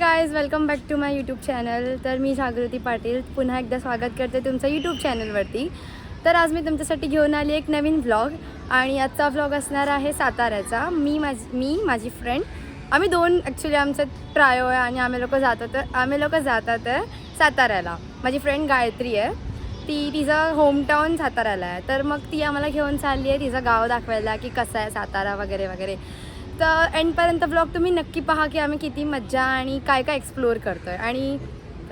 Guys welcome back to my YouTube channel. तर मी जागृती पाटील पुन्हा एकदा स्वागत करते तुमचं यूट्यूब चॅनलवरती. तर आज मी तुमच्यासाठी घेऊन आली एक नवीन व्लॉग आणि आजचा व्लॉग असणार आहे साताऱ्याचा. मी माझी फ्रेंड आम्ही दोन ॲक्च्युली आमचं ट्रायो आहे आणि आम्ही लोक जातात साताऱ्याला. माझी फ्रेंड गायत्री आहे, तिचं होमटाऊन साताऱ्याला आहे. तर मग ती आम्हाला घेऊन चालली आहे तिचं गाव दाखवायला की कसं आहे सातारा वगैरे वगैरे. तर एंडपर्यंत ब्लॉग तुम्ही नक्की पहा की आम्ही किती मज्जा आणि काय काय एक्सप्लोअर करतो आहे. आणि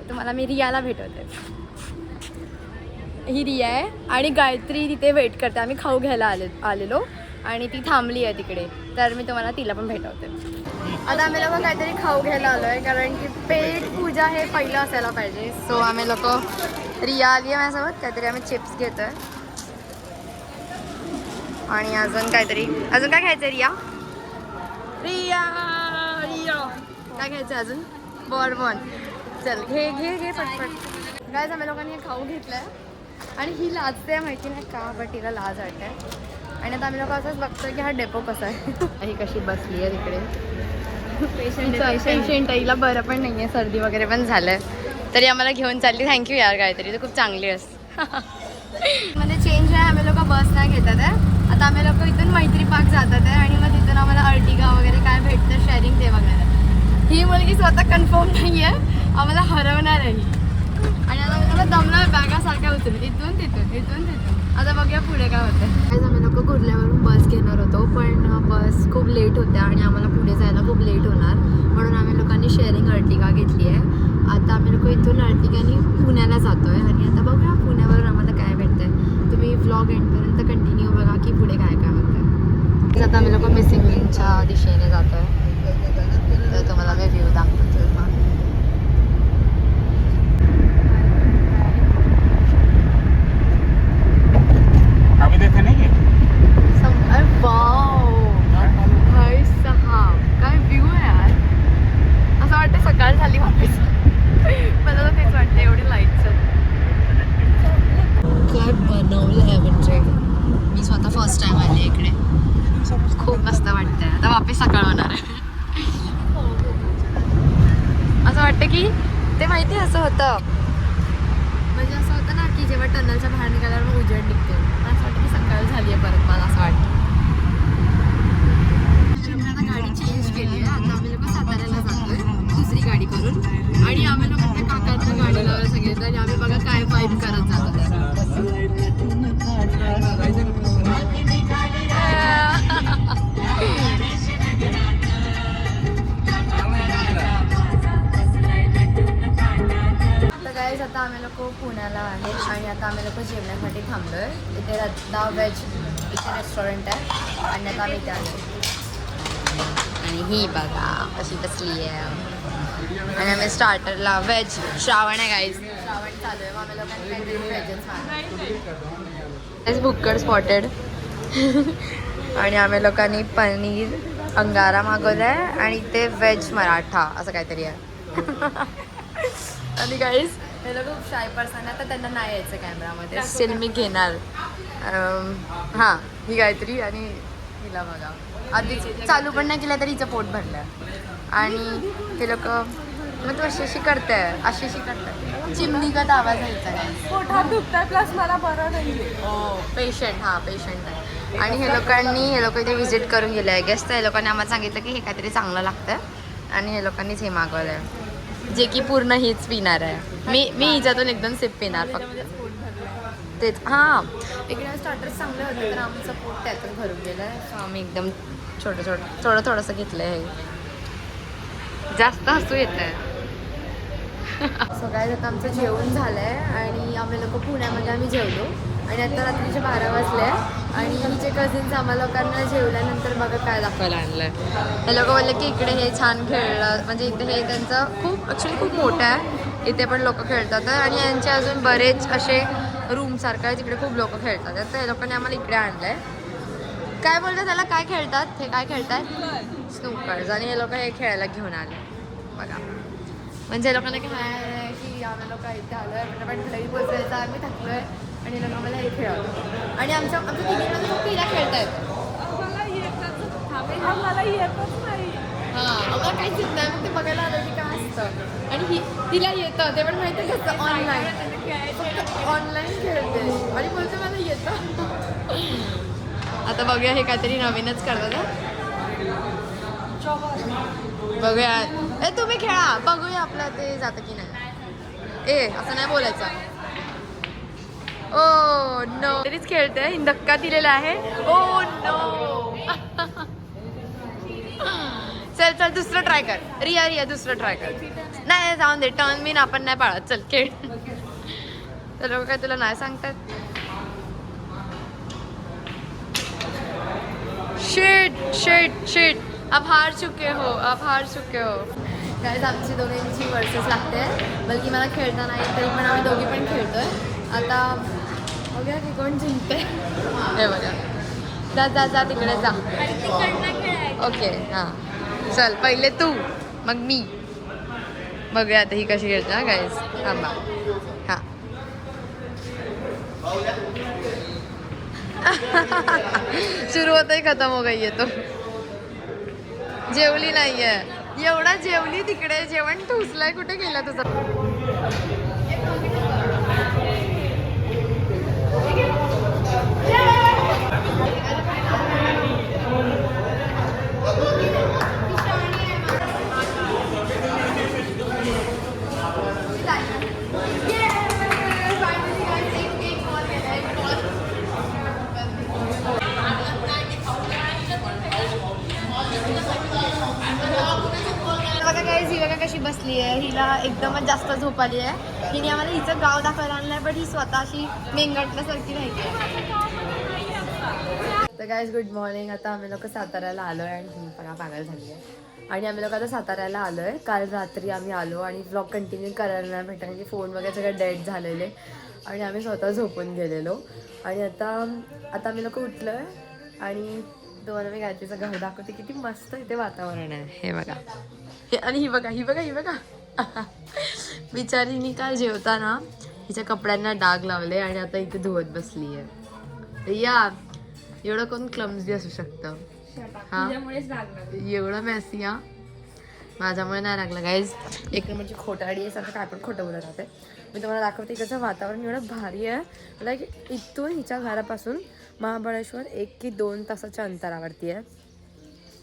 तुम्हाला मी रियाला भेटवते. ही रिया आहे आणि गायत्री तिथे वेट करते. आम्ही खाऊ घ्यायला आलेलो आणि ती थांबली आहे तिकडे. तर मी तुम्हाला तिला पण भेटवते. आता आम्ही लोक काहीतरी खाऊ घ्यायला आलो आहे कारण की पेट पूजा हे पहिलं असायला पाहिजे. सो आम्ही लोक रिया आली आहे माझ्यासोबत. काहीतरी आम्ही चिप्स घेतो आहे आणि अजून काय खायचं रिया? रिया काय घ्यायचं अजून? बॉर्बन. चल घे पटपट. गायज आम्ही लोकांनी हे खाऊ घेतलं आहे आणि ही लाजते माहिती नाही का, बट तिला लाज वाटते. आणि आता आम्ही लोक असंच बघतोय की हा डेपो कसा आहे. ही कशी बसली आहे तिकडे. पेशंट हिला बरं पण नाही आहे, सर्दी वगैरे पण झालं आहे तरी आम्हाला घेऊन चालली. थँक्यू यार गायत्री, तू खूप चांगली आहेस. मध्ये चेंज आहे, आम्ही लोक बस नाही घेतात आहे. आता आम्ही लोक इथून मैत्री पार्क जातात आहे आणि मग तिथून आम्हाला अर्टिगा वगैरे काय भेटतं शेअरिंग ते वगैरे. ही मुलगी स्वतः कन्फर्म नाही आहे, आम्हाला हरवणार आहे. आणि आता मला दमला बॅगासारख्या उचलून इथून आता बघूया पुढे काय होतं. आम्ही लोक कुर्ल्यावरून बस घेणार होतो पण बस खूप लेट होत्या आणि आम्हाला पुढे जायला खूप लेट होणार म्हणून आम्ही लोकांनी शेअरिंग अर्टिगा घेतली आहे. आता आम्ही लोक इथून अर्टिगाने पुण्याला जातो आहे आणि आता बघूया पुण्यावरून आम्हाला काय भेटतं आहे. तुम्ही व्लॉग एंडपर्यंत कंटिन्यू बघा की पुढे काय काय होतं. आता आम्ही लोक मिसिंग लिंकच्या दिशेने जातो आहे. तर तुम्हाला मी व्ह्यू दाखवतो. काय व्ह्यू आहे यार, असं वाटतं सकाळ झाली वापस. मला तर तेच वाटतं, एवढी लाईट्स काय बनवलं आहे. म्हणजे मी स्वतः फर्स्ट टाइम आले इकडे, खूप मस्त वाटतंय. आता वापस सकाळ होणार आहे. असं वाटतं की ते माहिती असं होतं, म्हणजे असं होतं ना की जेव्हा टनलच्या बाहेर निघाल्यावर मग उजेड निघतो. असं वाटतं की सकाळ झाली आहे परत. मला असं वाटतं. आता गाडी चेंज केली आहे. आता आम्ही लोक साताऱ्याला जातोय दुसरी गाडी करून आणि आम्ही लोक त्या काकांच्या गाडीला सांगितलं आणि आम्ही बघा काय वाईब करत जातो. आता आम्ही लोक पुण्याला आहे आणि आता आम्ही लोक जेवण्यासाठी थांबलोय. इथे रद्दा वेज इथे रेस्टॉरंट आहे आणि आता आम्ही इथे आलो. आणि ही बघा अशी बसली आहे आणि आम्ही स्टार्टरला व्हेज श्रावण आहे गाईज. श्रावण चालू आहे. आम्ही लोकांनी काहीतरी व्हेजच मागवलं. भुक्कड स्पॉटेड आणि आम्ही लोकांनी पनीर अंगारा मागवलं आहे आणि ते व्हेज मराठा असं काहीतरी आहे. आणि गाईज हे लोक खूप शाय पर्सन आहे तर त्यांना नाही यायचं कॅमेरामध्ये. स्टील मी घेणार. हां ही गायत्री आणि हिला बघा आधीच चालू पण नाही केलं तरी हिचं पोट भरलं. आणि हे लोक मग तू अशी करते चिमणीगत आवाज यायचा काय पोटात दुखतंय प्लस मला बरं नाही. हो पेशंट आहे. आणि हे लोक इथे व्हिजिट करून गेले आहे गेस्ट. तर हे लोकांनी आम्हाला सांगितलं की हे काहीतरी चांगलं लागतं आणि हे लोकांनीच हे मागवलं आहे जे की पूर्ण हीच पिणार आहे. मी हिच्यातून एकदम सिप पिणार फक्त तेच. हां इकडे स्टार्टर्स चांगले होते तर आमचं पोट त्यातून भरून गेलं आहे. सो आम्ही एकदम थोडंसं घेतलं आहे. जास्त हसू येतं आहे. सगळ्यात आता आमचं जेवण झालं आहे आणि आम्ही लोक पुण्यामध्ये आम्ही जेवलो आणि आता रात्रीचे 12 वाजले आणि हिचे कझिन्स आम्हा लोकांना जेवल्यानंतर बघा काय दाखवायला आणलं आहे. हे लोक बोलले की इकडे हे छान खेळलं, म्हणजे इथे हे त्यांचं खूप मोठं आहे. इथे पण लोक खेळतात आणि यांचे अजून बरेच असे रूमसारखं आहे तिकडे खूप लोक खेळतात. तर हे लोकांनी आम्हाला इकडे आणलं आहे. काय बोलतात त्याला, काय खेळतात हे, काय खेळतात? स्नूकर्स. आणि हे लोक हे खेळायला घेऊन आले बघा. म्हणजे लोकांना काय आहे की आम्ही लोक इथे आलो आहे पण घरी पोचायचं आम्ही थकलो आहे आणि लोक आम्हाला हे खेळवलं आणि आमच्या तिघींमध्ये खूप हिला खेळता येतं. मला येतच नाही. हा आम्हाला काहीच येत नाही मग ते बघायला आलं की काय असतं आणि तिला येतं ते पण माहिती कसं ऑनलाईन खेळते आणि बोलते मला येतं. आता बघूया हे काहीतरी नवीनच करतात बघूया. ए तुम्ही खेळा बघूया आपलं ते जातं की नाही. ए असं नाही बोलायचं. ओ नो तरीच खेळते धक्का दिलेला आहे. ओ नो चल चल दुसरं ट्राय कर. रिया दुसरं ट्राय कर. नाही जाऊन दे टर्न बिन आपण नाही पाळत. चल खेळ. तर लोक काय तुला नाही सांगतात. शिट अब हार चुके हो गाइस आमची दोघांची वर्सेस लागते. बल्कि मला खेळता नाही तरी पण आम्ही दोघी पण खेळतोय. आता बघूया की कोण जिंकते. हे बघा जा तिकडे जा. ओके हां चल पहिले तू मग मी. बघूया आता ही कशी खेळते ना गाईस. थांबा हां सुरू होतंय खतम हो गई तो. जेवली नाहीये एवढा जेवली तिकडे जेवण ठुसलाय. कुठे गेला तुझा. ही बघा कशी बसली आहे. हिला एकदमच जास्त झोप आली आहे. हिने आम्हाला हिचं गाव दाखवायला आणलं आहे बट ही स्वतःशी मेंगटल्यासारखी राहिली. तर गाईज गुड मॉर्निंग. आता आम्ही लोक साताऱ्याला आलो आहे आणि ही बघा पागल झाली आहे. आणि आम्ही लोक आता साताऱ्याला आलो आहे. काल रात्री आम्ही आलो आणि ब्लॉग कंटिन्यू करायला नाही भेटलं म्हणजे फोन वगैरे सगळे डेड झालेले आणि आम्ही स्वतः झोपून गेलेलो. आणि आता आम्ही लोक उठलो आहे आणि तुम्हाला मी गायत्रीचं घर दाखवते. किती मस्त इथे वातावरण आहे. हे बघा आणि ही बघा बिचारीनी काल जेवताना हिच्या कपड्यांना डाग लावले आणि आता इथे धुवत बसली आहे. या एवढं कोण क्लम्झी असू शकतं. हा एवढं मॅसी. हा माझ्यामुळे नाही लागलं गाईज. एक नंबरची खोटाडी आहे. सारखं काय पण खोटं बोलत राहते. मी तुम्हाला दाखवते इकडचं वातावरण एवढं भारी आहे. लाईक इथून हिच्या घरापासून महाबळेश्वर 1 की 2 तासाच्या अंतरावरती आहे.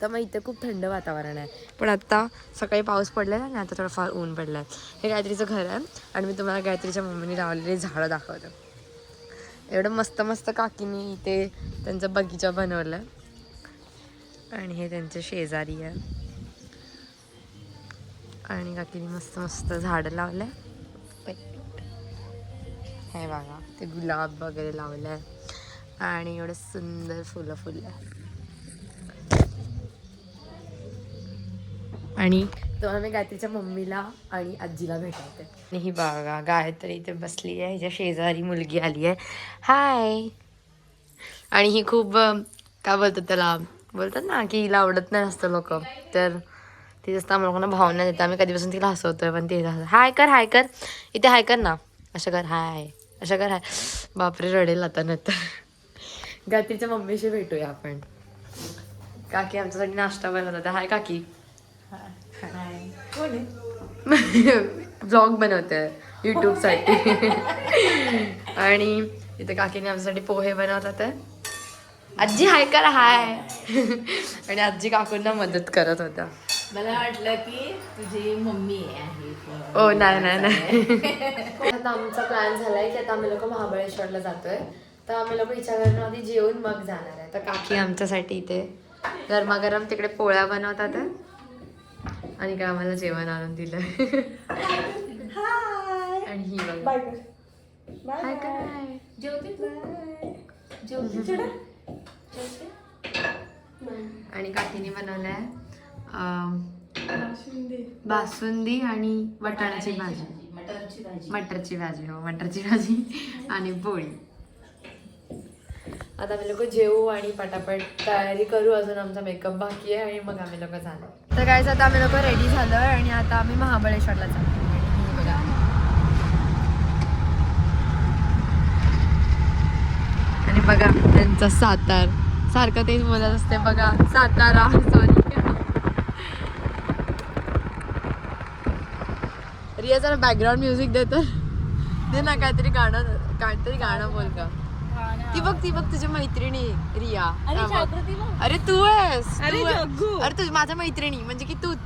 तर मग इथे खूप थंड वातावरण आहे. पण आत्ता सकाळी पाऊस पडलेला आणि आता थोडंफार ऊन पडलं आहे. हे गायत्रीचं घर आहे आणि मी तुम्हाला गायत्रीच्या मम्मीने लावलेली झाडं दाखवतो. एवढं मस्त काकीनी इथे त्यांचा बगीचा बनवलं आणि हे त्यांचे शेजारी आहे आणि काकीनी मस्त झाडं लावलं. हे बघा ते गुलाब वगैरे लावलं आहे आणि एवढं सुंदर फुलं आणि तेव्हा मी गायत्रीच्या मम्मीला आणि आजीला भेटवते. आणि ही बघा गायत्री इथे बसली आहे. हिच्या शेजारी मुलगी आली आहे. हाय. आणि ही खूप काय बोलतात त्याला बोलतात ना की हिला आवडत नाही असतं लोक. तर ती जास्त आम्हाला लोकांना भावना देते. आम्ही कधीपासून तिला हसवतोय पण ती हाय कर इथे हाय कर ना. असं कर हाय असं कर हाय. बापरे रडेल आता नंतर. गायत्रीच्या मम्मीशी भेटूया आपण. काकी आमच्यासाठी नाश्ता बनवत होता. हाय काकी. ब्लॉग बनवते यूट्यूबसाठी. आणि इथे काकीने आमच्यासाठी पोहे बनवतात. आजी हाय करा हाय. आणि आजी काकूंना मदत करत होता. मला वाटलं की तुझी मम्मी आहे. ओ नाही. आता आमचा प्लॅन झालाय की आता आम्ही लोक महाबळेश्वरला जातोय. तर आम्ही लोक विचार करून आधी जेवून मग जाणार आहे. तर काकी आमच्यासाठी इथे गरमागरम तिकडे पोळ्या बनवतात आणि काय आम्हाला जेवण आणून दिलं. आणि ही बघ हाय काय आणि काकीने बनवलंय बासुंदी आणि वाटाण्याची भाजी मटरची भाजी आणि पोळी. आता आम्ही लोक जेवू आणि पटापट तयारी करू. अजून आमचा मेकअप बाकी आहे आणि मग आम्ही लोक झालो. तर गाईज आता आम्ही लोक रेडी झालोय आणि आता आम्ही महाबळेश्वरला चाललो. बघा आणि बघा त्यांचा सारखं तेच बोलत असते बघा सातारा सॉरी. रिया जरा बॅकग्राऊंड म्युझिक देतो दे ना, काहीतरी गाणं बोल का. ती बघ तुझी मैत्रिणी रिया. अरे तू आहेस, अरे तुझी माझ्या मैत्रिणी म्हणजे की तूच.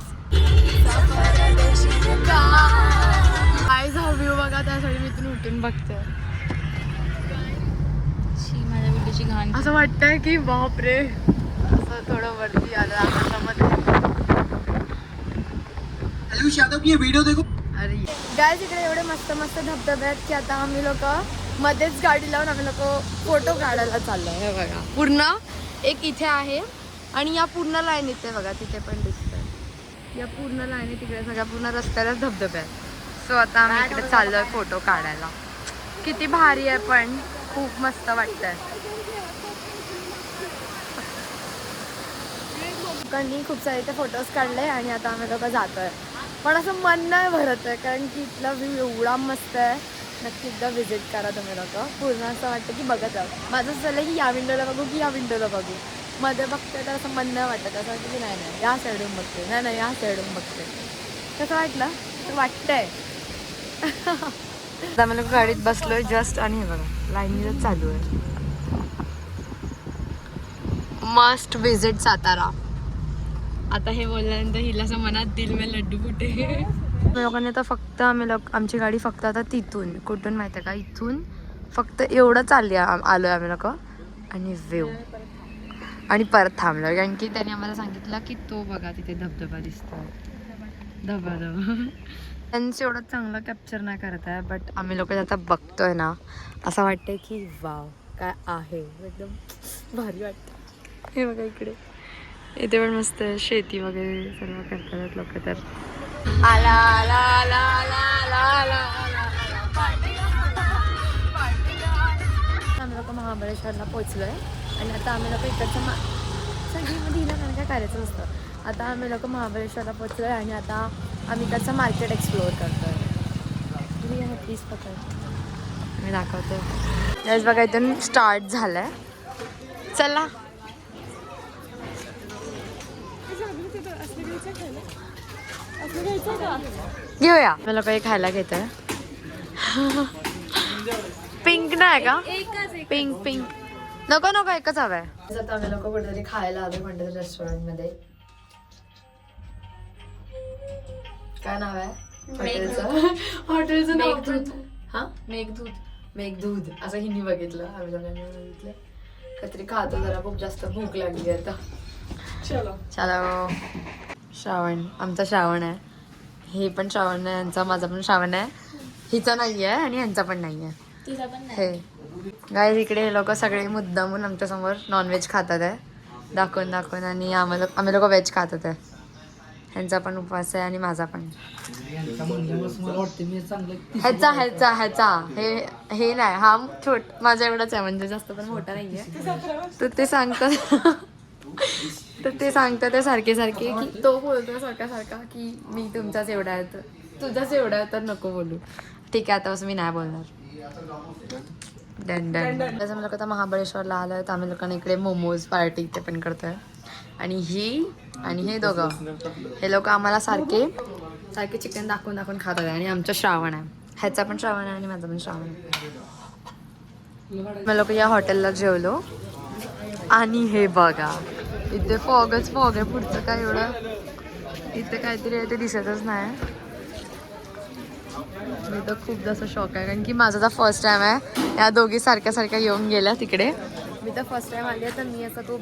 काय व्ह्यू बघा, त्यासाठी मी इथून उठून बघते. माझ्या व्हिडिओची घाण. असं वाटतंय की बापरे, असं थोडं वरती आलं आकाशामध्ये. अरे गाईज इकडे एवढे मस्त मस्त धबधबे आहेत की आता आम्ही लोक मध्येच गाडी लावून आम्ही लोक फोटो काढायला चाललोय. हे बघा पूर्ण एक इथे आहे आणि या पूर्ण लाईन इथे बघा, तिथे पण दिसतंय. या पूर्ण लाईन तिकडे सगळ्या पूर्ण रस्त्यालाच धबधबे आहेत. सो आता आम्ही इकडे चाललोय फोटो काढायला. किती भारी आहे, पण खूप मस्त वाटतंय. लोकांनी खूप सारे इथे फोटोज काढले आणि आता आम्ही लोक जातोय. पण असं मन नाही भरत आहे कारण की इथला व्ह्यू एवढा मस्त आहे. नक्की एकदा व्हिजिट करा तुम्ही लोक. पूर्ण असं वाटतं की बघत जाऊ. माझं असं झालं की या विंडोला बघू की या विंडोला बघू. मध्ये बघते तर असं मन नाही वाटत. असं वाटतं की नाही या साईडून बघते, नाही या साईडून बघते. कसं वाटलं तर वाटतंय. आता आम्ही लोक गाडीत बसलोय जस्ट आणि हे बघा लाईनीच चालू आहे. Must visit Satara. आता हे बोलल्यानंतर हिला असं मनात दिल में लड्डू कुठे. लोकांनी आता फक्त आमची गाडी फक्त आता तिथून कुठून माहिती आहे का, इथून फक्त एवढं आलोय आम्ही लोक आणि व्ह्यू आणि परत थांबलो कारण की त्याने आम्हाला सांगितलं की तो बघा तिथे धबधबा दिसतो. धबधबा त्यांचं एवढं चांगलं कॅप्चर नाही करत आहे, बट आम्ही लोक आता बघतोय ना असं वाटतंय की वाव काय आहे, एकदम भारी वाटतं. हे बघा इकडे इथे पण मस्त शेती वगैरे सर्व करतात लोक. तर आला आला आला आला आला आला. आम्ही लोक महाबळेश्वरला पोचलोय आणि आता आम्ही लोक इकडचं सगळीमध्ये हिला काय करायचं असतं. आता आम्ही लोक महाबळेश्वरला पोचलोय आणि आता आम्ही इकडचं मार्केट एक्सप्लोअर करतोय. प्लीज पकड मी दाखवते. त्याच बघा इथून स्टार्ट झालंय. चला घेऊया. मला काही खायला घेतोय. पिंक नाही का, पिंक पिंक नको नको एकच हवंय. आता आम्ही लोक कुठेतरी खायला आलो कोणत्या रेस्टॉरंट मध्ये. काय नाव आहे हॉटेलचं मेघदूत. हा मेघदूत असं हिंदी बघितलं आम्ही लोकांनी बघितलं. काहीतरी खातो जरा, खूप जास्त भूक लागली आता. चलो श्रावण, आमचा श्रावण आहे. हे पण श्रावण आहे यांचा, माझा पण श्रावण आहे. हिचा नाही आहे आणि यांचा पण नाही आहे. हे गाईज इकडे हे लोक सगळे मुद्दामून आमच्या समोर नॉनव्हेज खातात आहे दाखवून आणि आम्ही लोक व्हेज खातात आहे. ह्यांचा पण उपवास आहे आणि माझा पण. ह्याचा हे नाही, हा माझा एवढाच आहे म्हणजे जास्त पण मोठा नाहीये. तर ते सांगतात ते सारखे की तो बोलतो सारखा की मी तुमचाच एवढा आहे, तुझाच एवढा आहे तर नको बोलू. ठीक आहे आता असं मी नाही बोलणार. डन. त्याचं मला आता महाबळेश्वरला आलोय तर आम्ही लोकांना इकडे मोमोज पार्टी ते पण करतोय. आणि हे दोघं हे लोक आम्हाला सारखे चिकन दाखवून खात आहे. आणि आमचं श्रावण आहे, ह्याचा पण श्रावण आहे आणि माझा पण श्रावण आहे. आम्ही लोक या हॉटेलला जेवलो आणि हे बघा इथे फॉग आहे. पुढचं काय एवढं इथे काहीतरी आहे ते दिसतच नाही. मी तर खूप जास्त शॉक आहे कारण की माझा तर फर्स्ट टाइम आहे. या दोघी सारख्या येऊन गेल्या तिकडे. मी तर फर्स्ट टाइम आली आहे तर मी असं खूप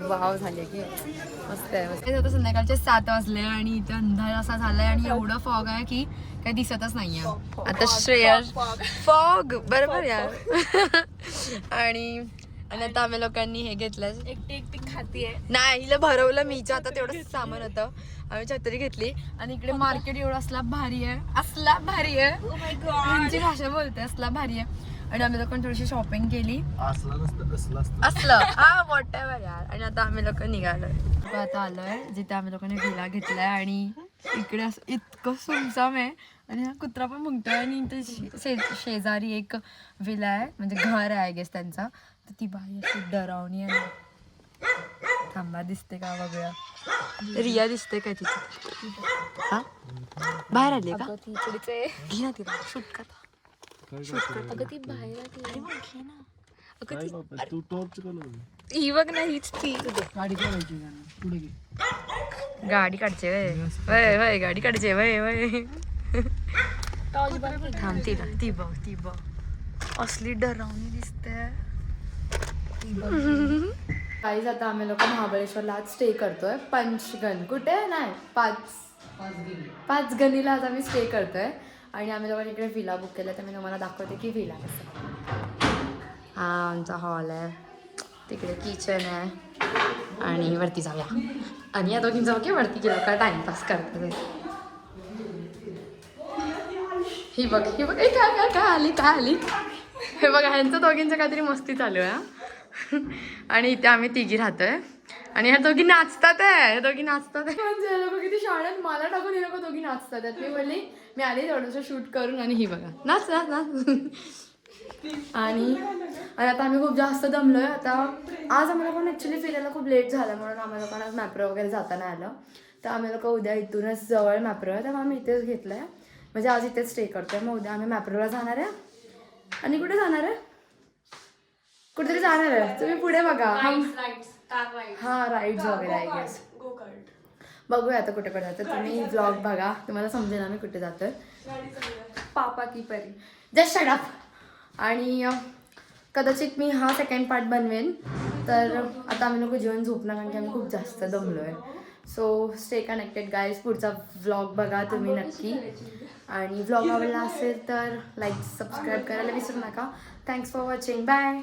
वाव झाले की मस्त आहे. आता संध्याकाळचे 7 वाजले आणि इथे अंधार असा झालाय आणि एवढं फॉग आहे की काही दिसतच नाहीये. आता श्रेया फॉग बरोबर यार. आणि आता आम्ही लोकांनी हे घेतलं, एकटी खाती आहे नाही, हिला भरवलं मीच्या आता तेवढं सामान होतं. आम्ही छत्री घेतली आणि इकडे मार्केट एवढं असला भारी आहे. त्यांची भाषा बोलते असला भारी आहे. आणि आम्ही लोकांनी थोडीशी शॉपिंग केली. असलं वॉटेवर यार. आणि आता आम्ही लोक निघालोय. आता आलोय जिथे आम्ही लोकांनी विला घेतलाय आणि इकडे असं इतकं सुमसाम आहे आणि हा कुत्रा पण मुंगतोय. आणि इथे शेजारी एक विला आहे म्हणजे घर आहे आय गेस त्यांचा. तर ती बाई अशी डरावणी आहे. थांबा दिसते का बघूया. रिया दिसते काय तिथे? हा बाहेर आली का? घे ना तिला शूट कर. अगं ती बाहेर अरे मग घे ना. तू टॉर्च का ही बघ ना हीच ती. गाडी काढायची पुढे घे. गाडी काढचे वय वय गाडी काढचे वय वय. थांब तिला ती बघ असली डरावणी दिसते. काहीच आता आम्ही लोक महाबळेश्वरला आज स्टे करतोय. पंचगण कुठे नाही पाच गणीला आज आम्ही स्टे करतोय. आणि आम्ही लोकांनी इकडे विला बुक केला तर मी तुम्हाला दाखवते की विला कसं. हा आमचा हॉल आहे. तिकडे किचन आहे आणि वरती जाऊया. आणि या दोघींचा बघे वरती गेलो का टाइमपास करतात. ही बघ काय आली. हे बघा ह्यांचं दोघींचं काहीतरी मस्ती चालू आहे. आणि इथे आम्ही तिघी राहतोय आणि ह्या दोघी नाचतात आहे. म्हणजे लोक किती शाळेत मला टाकून हे लोक दोघी नाचतात आहेत. मी बोलली मी आली थोडंसं शूट करून आणि ही बघा नाच. आणि आता आम्ही खूप जास्त दमलोय. आता आज आम्हाला पण ॲक्च्युली फिरायला खूप लेट झालं म्हणून आम्हाला लोकांना मॅप्रो वगैरे जाता नाही आलं. तर आम्ही लोक उद्या इथूनच जवळ मॅप्रो आहे तर आम्ही इथेच घेतलं आहे. म्हणजे आज इथेच स्टे करतोय. मग उद्या आम्ही मॅप्रोला जाणार आहे. आणि कुठे जाणार आहे? कुठेतरी जाणार आहे. तुम्ही पुढे बघा. हा राईड्स वगैरे आय गेस. बघूया आता कुठे जातं. तुम्ही व्लॉग बघा तुम्हाला समजेल आम्ही कुठे जातोय. पापा की परी जस्ट शट अप. आणि कदाचित मी हा सेकंड पार्ट बनवेन. तर आता आम्ही लोक जेवण झोपणार कारण की आम्ही खूप जास्त दमलो आहे. So stay connected guys. पुढचा व्लॉग बघा तुम्ही नक्की. आणि व्लॉग आवडला असेल तर लाईक सबस्क्राईब करायला विसरू नका. Thanks for watching. बाय.